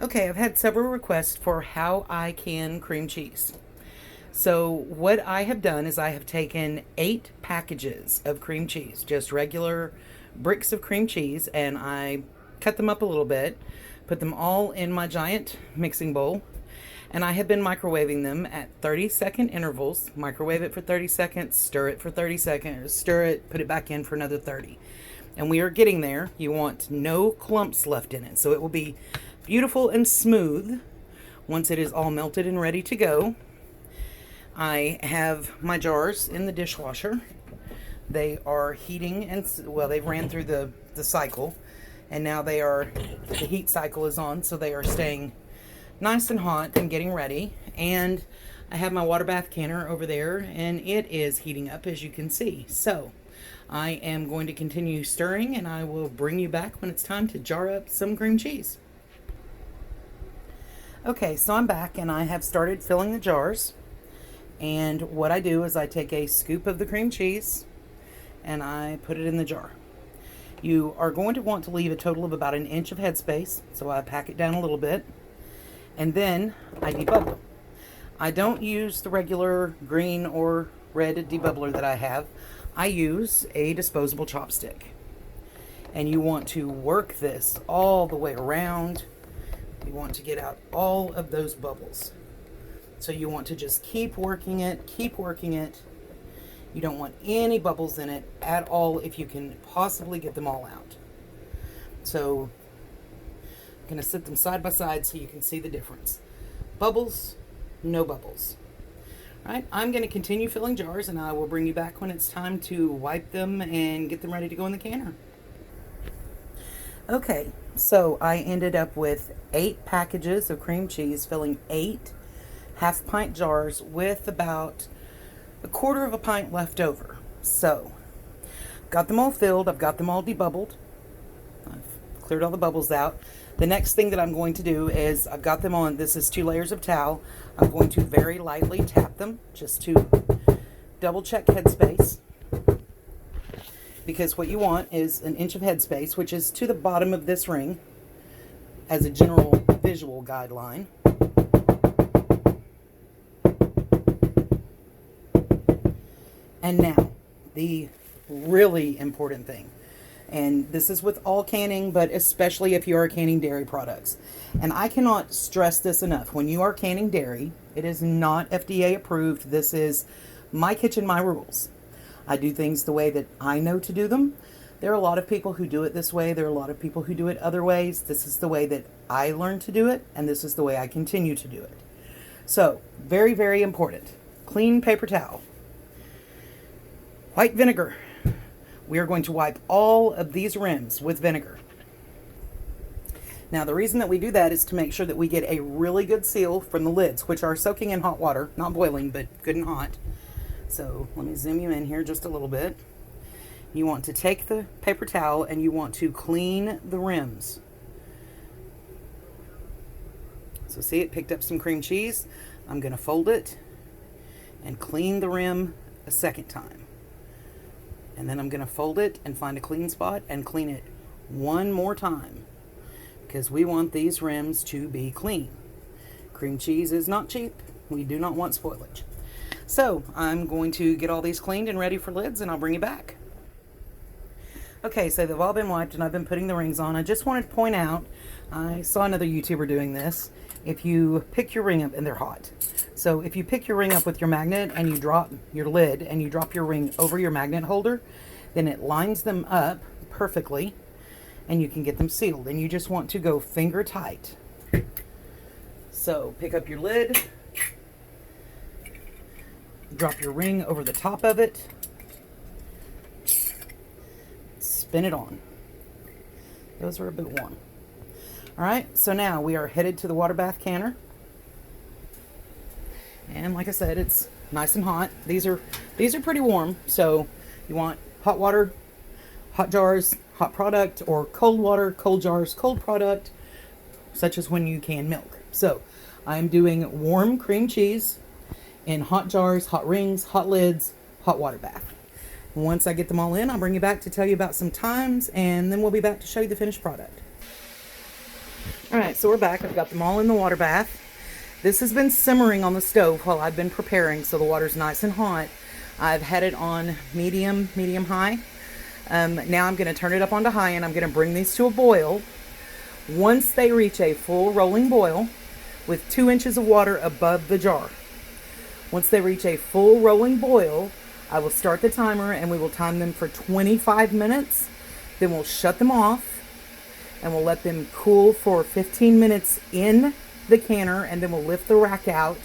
Okay, I've had several requests for how I can cream cheese. So what I have done is I have taken 8 packages of cream cheese, just regular bricks of cream cheese, and I cut them up a little bit, put them all in my giant mixing bowl, and I have been microwaving them at 30-second intervals. Microwave it for 30 seconds, stir it for 30 seconds, stir it, put it back in for another 30. And we are getting there. You want no clumps left in it, so it will be beautiful and smooth once it is all melted and ready to go. I have my jars in the dishwasher. They are heating, and well, they've ran through the cycle, and now the heat cycle is on, so they are staying nice and hot and getting ready. And I have my water bath canner over there, and it is heating up, as you can see. So I am going to continue stirring, and I will bring you back when it's time to jar up some cream cheese. Okay, so I'm back, and I have started filling the jars. And what I do is I take a scoop of the cream cheese and I put it in the jar. You are going to want to leave a total of about 1 inch of headspace, so I pack it down a little bit, and then I debubble. I don't use the regular green or red debubbler that I have. I use a disposable chopstick. And you want to work this all the way around. You want to get out all of those bubbles. So you want to just keep working it, keep working it. You don't want any bubbles in it at all if you can possibly get them all out. So I'm going to sit them side by side so you can see the difference. Bubbles, no bubbles. All right, I'm going to continue filling jars, and I will bring you back when it's time to wipe them and get them ready to go in the canner. Okay, so I ended up with 8 packages of cream cheese, filling 8 half-pint jars with about 1/4 of a pint left over. So, got them all filled. I've got them all debubbled. I've cleared all the bubbles out. The next thing that I'm going to do is I've got them on, this is 2 layers of towel. I'm going to very lightly tap them just to double check headspace. Because what you want is 1 inch of headspace, which is to the bottom of this ring as a general visual guideline. And now, the really important thing, and this is with all canning, but especially if you are canning dairy products. And I cannot stress this enough. When you are canning dairy, it is not FDA approved. This is my kitchen, my rules. I do things the way that I know to do them. There are a lot of people who do it this way. There are a lot of people who do it other ways. This is the way that I learned to do it, and this is the way I continue to do it. So, very, very important. Clean paper towel. White vinegar. We are going to wipe all of these rims with vinegar. Now, the reason that we do that is to make sure that we get a really good seal from the lids, which are soaking in hot water, not boiling, but good and hot. So let me zoom you in here just a little bit. You want to take the paper towel and you want to clean the rims. So see, it picked up some cream cheese. I'm going to fold it and clean the rim a second time. And then I'm going to fold it and find a clean spot and clean it one more time, because we want these rims to be clean. Cream cheese is not cheap. We do not want spoilage. So I'm going to get all these cleaned and ready for lids, and I'll bring you back. Okay, so they've all been wiped and I've been putting the rings on. I just wanted to point out, I saw another YouTuber doing this. If you pick your ring up, and they're hot. So if you pick your ring up with your magnet and you drop your lid and you drop your ring over your magnet holder, then it lines them up perfectly and you can get them sealed. And you just want to go finger tight. So pick up your lid, drop your ring over the top of it, spin it on. Those are a bit warm. Alright, so now we are headed to the water bath canner. And like I said, it's nice and hot. These are pretty warm, so you want hot water, hot jars, hot product, or cold water, cold jars, cold product, such as when you can milk. So I'm doing warm cream cheese in hot jars, hot rings, hot lids, hot water bath. Once I get them all in, I'll bring you back to tell you about some times, and then we'll be back to show you the finished product. All right, so we're back. I've got them all in the water bath. This has been simmering on the stove while I've been preparing, so the water's nice and hot. I've had it on medium high. Now I'm going to turn it up onto high, and I'm going to bring these to a boil. Once they reach a full rolling boil with 2 inches of water above the jar. Once they reach a full rolling boil, I will start the timer, and we will time them for 25 minutes. Then we'll shut them off, and we'll let them cool for 15 minutes in the canner, and then we'll lift the rack out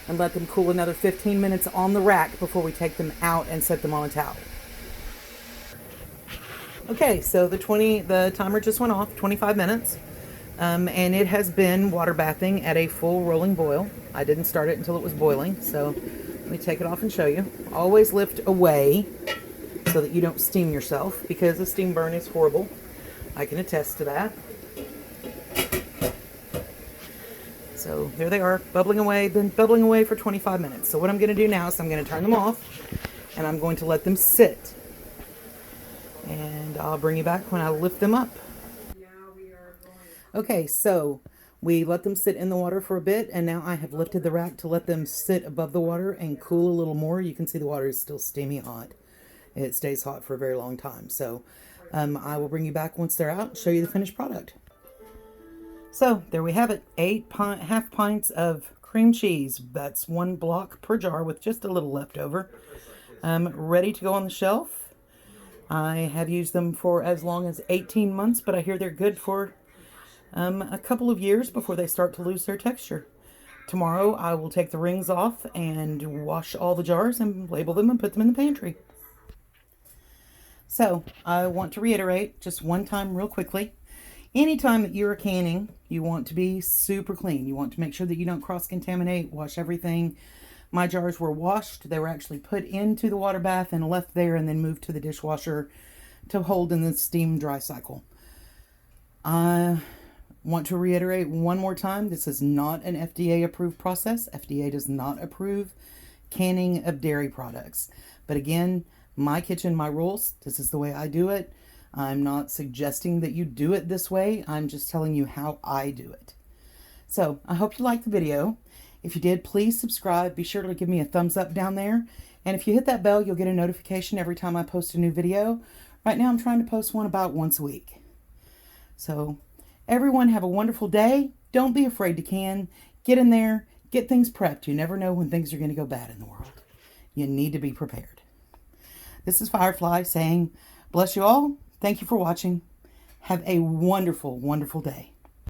and let them cool another 15 minutes on the rack before we take them out and set them on a towel. Okay, so the timer just went off, 25 minutes, and it has been water bathing at a full rolling boil. I didn't start it until it was boiling, so let me take it off and show you. Always lift away so that you don't steam yourself, because the steam burn is horrible. I can attest to that. So there they are, bubbling away, been bubbling away for 25 minutes. So what I'm going to do now is I'm going to turn them off, and I'm going to let them sit. And I'll bring you back when I lift them up. Okay, so we let them sit in the water for a bit, and now I have lifted the rack to let them sit above the water and cool a little more. You can see the water is still steamy hot. It stays hot for a very long time. So I will bring you back once they're out and show you the finished product. So there we have it, 8.5 pints of cream cheese. That's 1 block per jar with just a little left over. Ready to go on the shelf. I have used them for as long as 18 months, but I hear they're good for a couple of years before they start to lose their texture. Tomorrow I will take the rings off and wash all the jars and label them and put them in the pantry. So I want to reiterate just one time real quickly. Anytime that you're canning, you want to be super clean. You want to make sure that you don't cross-contaminate, wash everything. My jars were washed. They were actually put into the water bath and left there and then moved to the dishwasher to hold in the steam dry cycle. I want to reiterate one more time, this is not an FDA approved process. FDA does not approve canning of dairy products. But again, my kitchen, my rules, this is the way I do it. I'm not suggesting that you do it this way. I'm just telling you how I do it. So I hope you liked the video. If you did, please subscribe. Be sure to give me a thumbs up down there. And if you hit that bell, you'll get a notification every time I post a new video. Right now I'm trying to post one about once a week. So everyone have a wonderful day. Don't be afraid to can. Get in there. Get things prepped. You never know when things are going to go bad in the world. You need to be prepared. This is Fyreflye saying, bless you all. Thank you for watching. Have a wonderful, wonderful day.